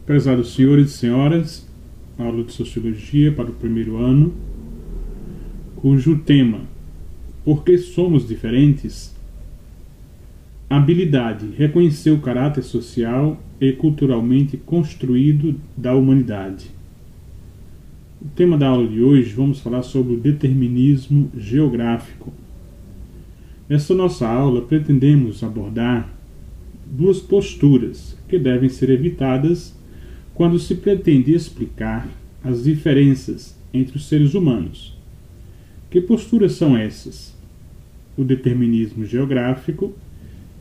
Prezados senhores e senhoras, aula de Sociologia para o primeiro ano, cujo tema Por que somos diferentes? Habilidade: reconhecer o caráter social e culturalmente construído da humanidade. O tema da aula de hoje, vamos falar sobre o determinismo geográfico. Nessa nossa aula, pretendemos abordar duas posturas que devem ser evitadas quando se pretende explicar as diferenças entre os seres humanos. Que posturas são essas? O determinismo geográfico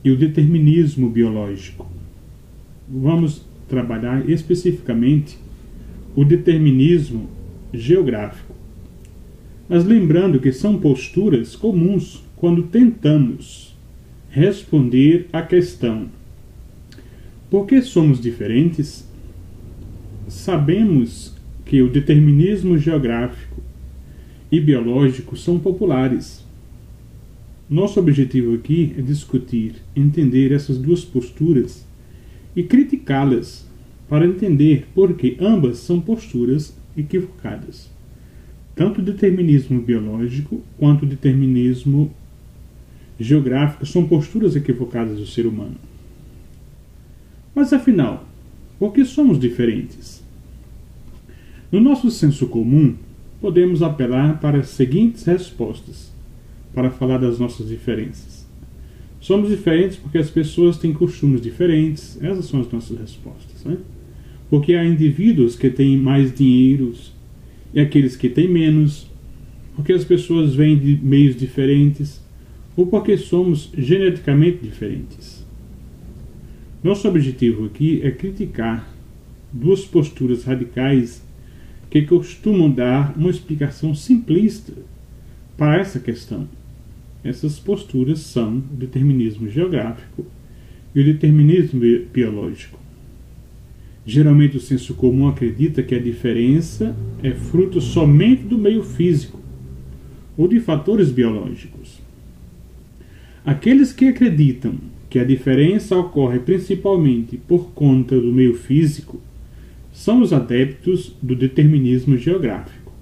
e o determinismo biológico. Vamos trabalhar especificamente o determinismo geográfico. Mas lembrando que são posturas comuns quando tentamos responder à questão: por que somos diferentes? Sabemos que o determinismo geográfico e biológico são populares. Nosso objetivo aqui é discutir, entender essas duas posturas e criticá-las para entender por que ambas são posturas equivocadas. Tanto o determinismo biológico quanto o determinismo geográfico são posturas equivocadas do ser humano. Mas afinal, por que somos diferentes? No nosso senso comum, podemos apelar para as seguintes respostas para falar das nossas diferenças. Somos diferentes porque as pessoas têm costumes diferentes. Essas são as nossas respostas, né? Porque há indivíduos que têm mais dinheiro e aqueles que têm menos. Porque as pessoas vêm de meios diferentes. Ou porque somos geneticamente diferentes. Nosso objetivo aqui é criticar duas posturas radicais que costumam dar uma explicação simplista para essa questão. Essas posturas são o determinismo geográfico e o determinismo biológico. Geralmente o senso comum acredita que a diferença é fruto somente do meio físico ou de fatores biológicos. Aqueles que acreditam que a diferença ocorre principalmente por conta do meio físico são os adeptos do determinismo geográfico.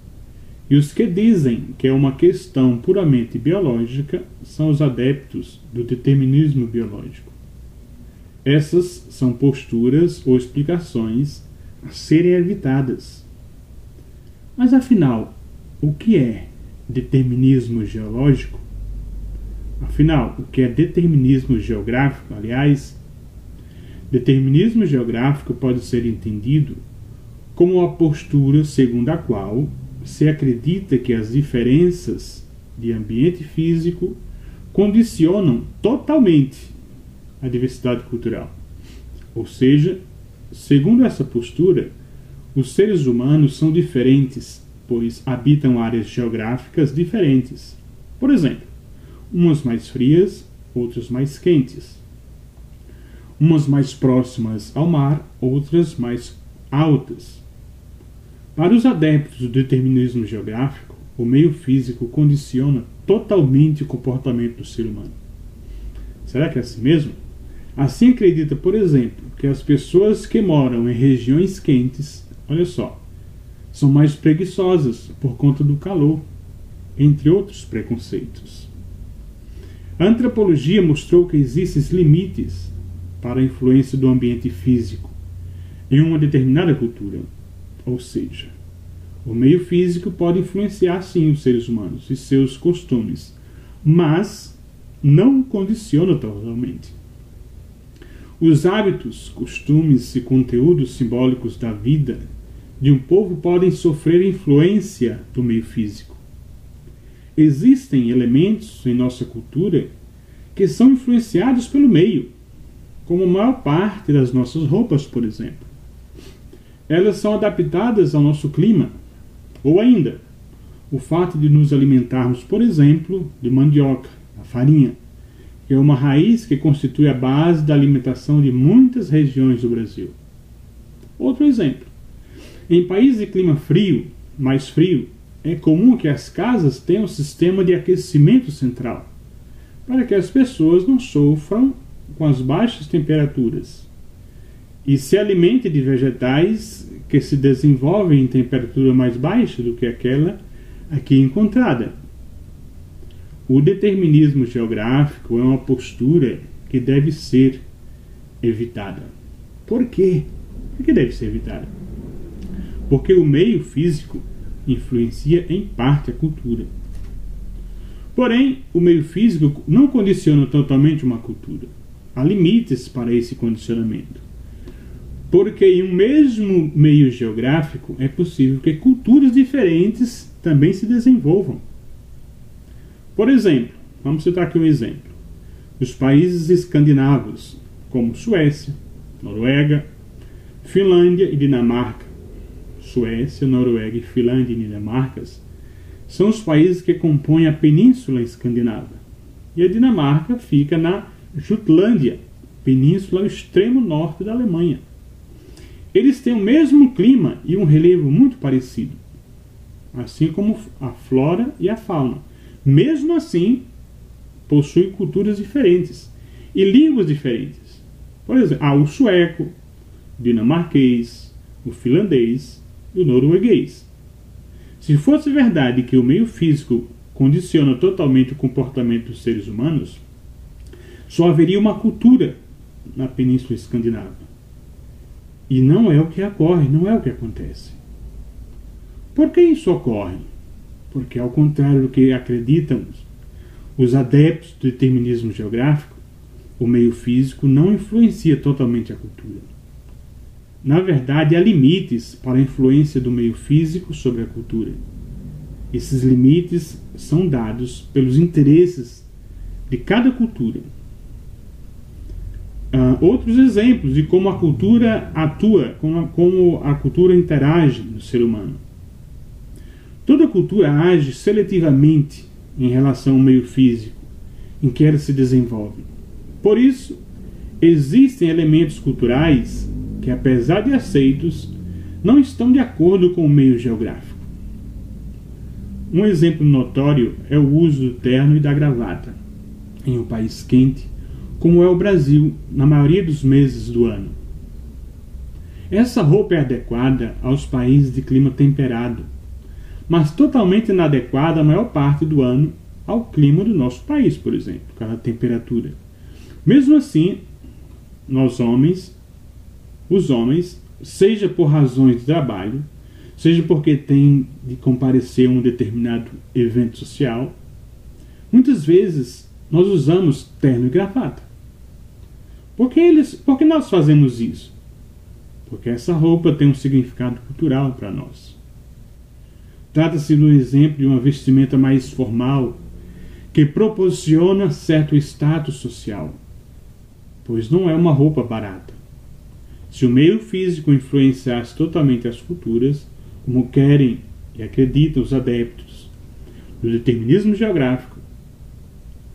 E os que dizem que é uma questão puramente biológica são os adeptos do determinismo biológico. Essas são posturas ou explicações a serem evitadas. Mas afinal, o que é determinismo geológico? Afinal, o que é determinismo geográfico? Aliás, determinismo geográfico pode ser entendido como uma postura segundo a qual se acredita que as diferenças de ambiente físico condicionam totalmente a diversidade cultural. Ou seja, segundo essa postura, os seres humanos são diferentes, pois habitam áreas geográficas diferentes. Por exemplo, umas mais frias, outras mais quentes. Umas mais próximas ao mar, outras mais altas. Para os adeptos do determinismo geográfico, o meio físico condiciona totalmente o comportamento do ser humano. Será que é assim mesmo? Assim acredita, por exemplo, que as pessoas que moram em regiões quentes, olha só, são mais preguiçosas por conta do calor, entre outros preconceitos. A antropologia mostrou que existem limites para a influência do ambiente físico em uma determinada cultura. Ou seja, o meio físico pode influenciar sim os seres humanos e seus costumes, mas não condiciona totalmente. Os hábitos, costumes e conteúdos simbólicos da vida de um povo podem sofrer influência do meio físico. Existem elementos em nossa cultura que são influenciados pelo meio, como a maior parte das nossas roupas, por exemplo. Elas são adaptadas ao nosso clima. Ou ainda, o fato de nos alimentarmos, por exemplo, de mandioca, a farinha, que é uma raiz que constitui a base da alimentação de muitas regiões do Brasil. Outro exemplo. Em países de clima frio, mais frio, é comum que as casas tenham um sistema de aquecimento central, para que as pessoas não sofram com as baixas temperaturas. e se alimenta de vegetais que se desenvolvem em temperatura mais baixa do que aquela aqui encontrada. O determinismo geográfico é uma postura que deve ser evitada. Por quê? Por que deve ser evitada? Porque o meio físico influencia em parte a cultura. Porém, o meio físico não condiciona totalmente uma cultura. Há limites para esse condicionamento. Porque em um mesmo meio geográfico é possível que culturas diferentes também se desenvolvam. Por exemplo, vamos citar aqui um exemplo. Os países escandinavos, como Suécia, Noruega, Finlândia e Dinamarca. Suécia, Noruega, Finlândia e Dinamarca são os países que compõem a Península Escandinava. E a Dinamarca fica na Jutlândia, península ao extremo norte da Alemanha. Eles têm o mesmo clima e um relevo muito parecido, assim como a flora e a fauna. Mesmo assim, possuem culturas diferentes e línguas diferentes. Por exemplo, há o sueco, o dinamarquês, o finlandês e o norueguês. Se fosse verdade que o meio físico condiciona totalmente o comportamento dos seres humanos, só haveria uma cultura na Península Escandinava. E não é o que ocorre, não é o que acontece. Por que isso ocorre? Porque, ao contrário do que acreditamos os adeptos do determinismo geográfico, o meio físico não influencia totalmente a cultura. Na verdade, há limites para a influência do meio físico sobre a cultura. Esses limites são dados pelos interesses de cada cultura. Outros exemplos de como a cultura atua, como a cultura interage no ser humano. Toda cultura age seletivamente em relação ao meio físico em que ela se desenvolve. Por isso, existem elementos culturais que, apesar de aceitos, não estão de acordo com o meio geográfico. Um exemplo notório é o uso do terno e da gravata em um país quente, como é o Brasil, na maioria dos meses do ano. Essa roupa é adequada aos países de clima temperado, mas totalmente inadequada a maior parte do ano ao clima do nosso país, por exemplo, cada temperatura. Mesmo assim, os homens, seja por razões de trabalho, seja porque têm de comparecer a um determinado evento social, muitas vezes nós usamos terno e gravata. Por que nós fazemos isso? Porque essa roupa tem um significado cultural para nós. Trata-se de um exemplo de uma vestimenta mais formal, que proporciona certo status social, pois não é uma roupa barata. Se o meio físico influenciasse totalmente as culturas, como querem e acreditam os adeptos do determinismo geográfico,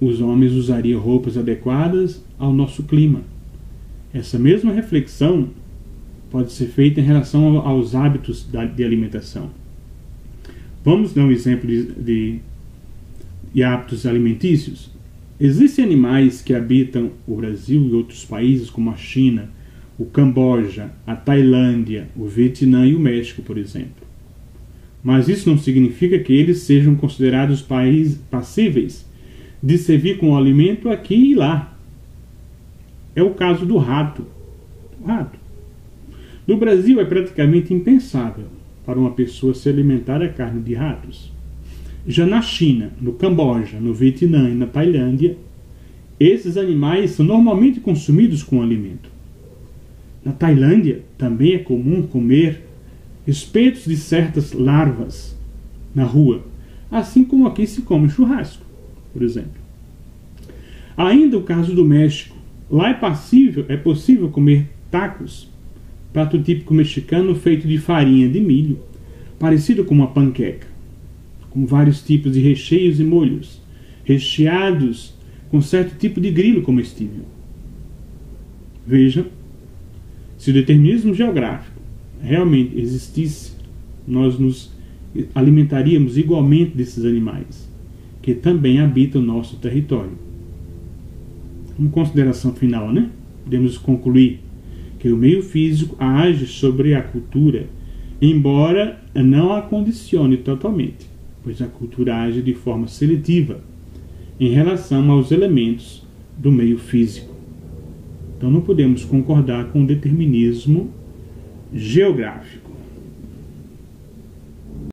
os homens usariam roupas adequadas ao nosso clima. Essa mesma reflexão pode ser feita em relação aos hábitos de alimentação. Vamos dar um exemplo de hábitos alimentícios. Existem animais que habitam o Brasil e outros países, como a China, o Camboja, a Tailândia, o Vietnã e o México, por exemplo. Mas isso não significa que eles sejam considerados países passíveis de servir com alimento aqui e lá. É o caso do rato. No Brasil é praticamente impensável para uma pessoa se alimentar a carne de ratos. Já na China, no Camboja, no Vietnã e na Tailândia, esses animais são normalmente consumidos com alimento. Na Tailândia também é comum comer espetos de certas larvas na rua, assim como aqui se come churrasco, por exemplo. Ainda o caso do México. Lá é possível comer tacos, prato típico mexicano feito de farinha de milho, parecido com uma panqueca, com vários tipos de recheios e molhos, recheados com certo tipo de grilo comestível. Vejam, se o determinismo geográfico realmente existisse, nós nos alimentaríamos igualmente desses animais, que também habitam o nosso território. Uma consideração final, né? Podemos concluir que o meio físico age sobre a cultura, embora não a condicione totalmente, pois a cultura age de forma seletiva em relação aos elementos do meio físico. Então não podemos concordar com o determinismo geográfico.